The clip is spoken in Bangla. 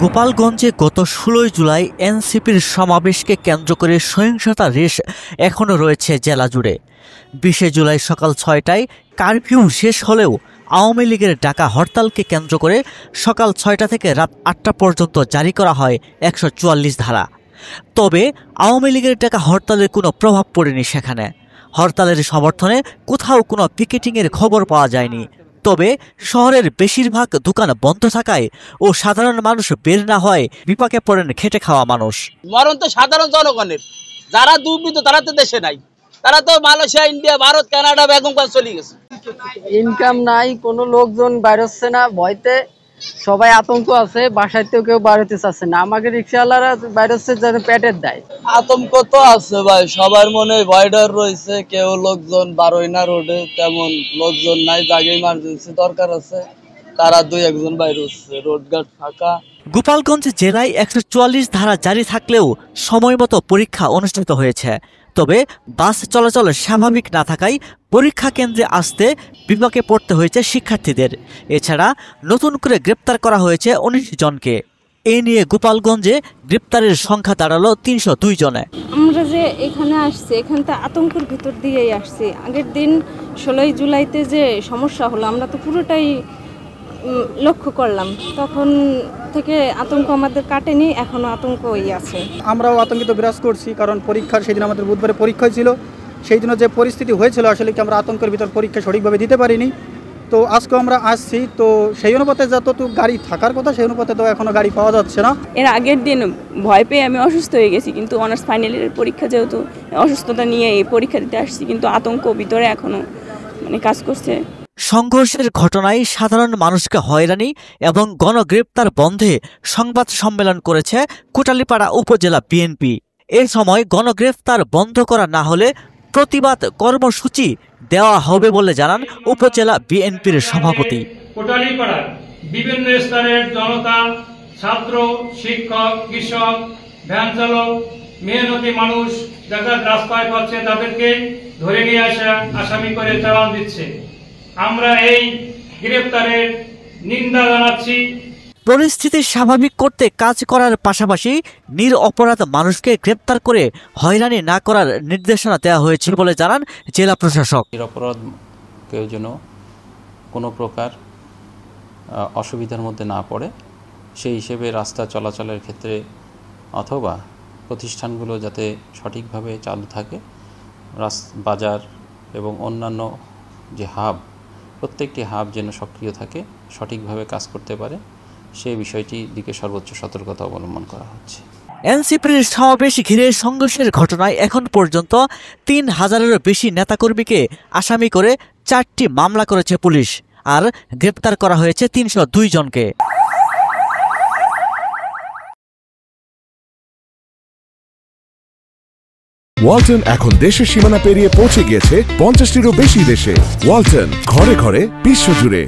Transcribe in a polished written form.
গোপালগঞ্জে গত ১৬ জুলাই এনসিপির সমাবেশকে কেন্দ্র করে সহিংসতার রেশ এখনও রয়েছে জেলা জুড়ে। ২০ জুলাই সকাল ৬টায় কারফিউ শেষ হলেও আওয়ামী লীগের ডাকা হরতালকে কেন্দ্র করে সকাল ৬টা থেকে রাত ৮টা পর্যন্ত জারি করা হয় ১৪৪ ধারা। তবে আওয়ামী লীগের ডাকা হরতালের কোনো প্রভাব পড়েনি সেখানে। হরতালের সমর্থনে কোথাও কোনো পিকেটিংয়ের খবর পাওয়া যায়নি। তবে শহরের বেশিরভাগ দোকান বন্ধ থাকায় ও সাধারণ মানুষ বের না হয় বিপাকে পড়েন খেটে খাওয়া মানুষ। মরণ তো সাধারণ জনগণের, যারা দুর্বৃত্ত তারা তো দেশে নাই, তারা তো Malaysia, India, Bharat, Canada Begum চলে গেছে। ইনকাম নাই, কোনো লোকজন বাইর হচ্ছে না, ভয়তে সবাই আতঙ্ক আছে, বাসাতেও কেউ বাইর হতে চাচ্ছে না। আমাকে রিক্সাওয়ালারা বাইর হচ্ছে যেন পেটের দেয়। আতঙ্ক তো আছে ভাই, সবার মনে ভয় ডর রয়েছে। কেউ লোকজন বারোই না রোডে, তেমন লোকজন নাই। জায়গায় ইমার্জেন্সি দরকার আছে, তারা দুই একজন বাইর হচ্ছে, রোডঘাট ফাঁকা। গোপালগঞ্জ জেলায় ১৪৪ ধারা জারি থাকলেও সময় মতো পরীক্ষা অনুষ্ঠিত হয়েছে। তবে বাস চলাচল স্বাভাবিক না থাকায় পরীক্ষা কেন্দ্রে আসতে বিপাকে পড়তে হয়েছে শিক্ষার্থীদের। এছাড়া নতুন করে গ্রেপ্তার করা হয়েছে ১৯ জনকে। এ নিয়ে গোপালগঞ্জে গ্রেপ্তারের সংখ্যা দাঁড়ালো ৩০২ জনে। আমরা যে এখানে আসছি, এখান থেকে আতঙ্কের ভিতর দিয়েই আসছি। আগের দিন ১৬ জুলাইতে যে সমস্যা হলো, আমরা তো পুরোটাই লক্ষ্য করলাম। তখন থেকে আতঙ্ক আমাদের কাটেনি, এখনো আতঙ্কই আছে। আমরাও আতঙ্কিত বিরাজ করছি, কারণ পরীক্ষার সেদিন আমাদের বুধবারে পরীক্ষা ছিল। সেই দিনও যে পরিস্থিতি হয়েছিল, আসলে কি আমরা আতঙ্কের ভিতর পরীক্ষা সঠিকভাবে দিতে পারিনি। তো আজকে আমরা আসছি, তো সেই অনুপাতে যতটুকু গাড়ি থাকার কথা সেই অনুপাতে তো এখনো গাড়ি পাওয়া যাচ্ছে না। এর আগের দিন ভয় পেয়ে আমি অসুস্থ হয়ে গেছি, কিন্তু অনার্স ফাইনাল ইয়ারের পরীক্ষা যেহেতু অসুস্থতা নিয়ে এই পরীক্ষা দিতে আসছি, কিন্তু আতঙ্ক ভিতরে এখনো কাজ করছে। সংঘর্ষের ঘটনায় সাধারণ মানুষকে হয়রানি এবং গণগ্রেপ্তার বন্ধে সংবাদ সম্মেলন করেছে কোটালীপাড়া উপজেলা বিএনপি। এ সময় গণগ্রেপ্তার বন্ধ করা না হলে প্রতিবাদ কর্মসূচি দেওয়া হবে বলে জানান উপজেলা বিএনপির সভাপতি। কোটালীপাড়ার বিভিন্ন স্তরের জনতা, ছাত্র, শিক্ষক, কৃষক, ভ্যান চালক, মেহনতি মানুষ যারা রাস্তায় পাচ্ছে তাদেরকে ধরে নিয়ে আসা আসামি করে চালান দিচ্ছে। আমরা এই গ্রেপ্তারের নিন্দা জানাচ্ছি। পরিস্থিতি স্বাভাবিক করতে কাজ করার পাশাপাশি নিরপরাধ মানুষকে গ্রেপ্তার করে হয়রানি না করার নির্দেশনা দেওয়া হয়েছে বলে জানান জেলা প্রশাসক। নিরপরাধ কেউ যেন কোনো প্রকার অসুবিধার মধ্যে না পড়ে, সেই হিসেবে রাস্তা চলাচলের ক্ষেত্রে অথবা প্রতিষ্ঠানগুলো যাতে সঠিকভাবে চালু থাকে, বাজার এবং অন্যান্য যে হাব, প্রত্যেকটি হাব যেন সক্রিয় থাকে, সঠিকভাবে কাজ করতে পারে, সেই বিষয়টির দিকে সর্বোচ্চ সতর্কতা অবলম্বন করা হচ্ছে। এনসিপির সমাবেশ ঘিরে সংঘর্ষের ঘটনায় এখন পর্যন্ত ৩,০০০-এরও বেশি নেতাকর্মীকে আসামি করে ৪টি মামলা করেছে পুলিশ, আর গ্রেপ্তার করা হয়েছে ৩০২ জনকে। ওয়ালটন এখন দেশের সীমানা পেরিয়ে পৌঁছে গিয়েছে ৫০টিরও বেশি দেশে। ওয়ালটন, ঘরে ঘরে, বিশ্বজুড়ে।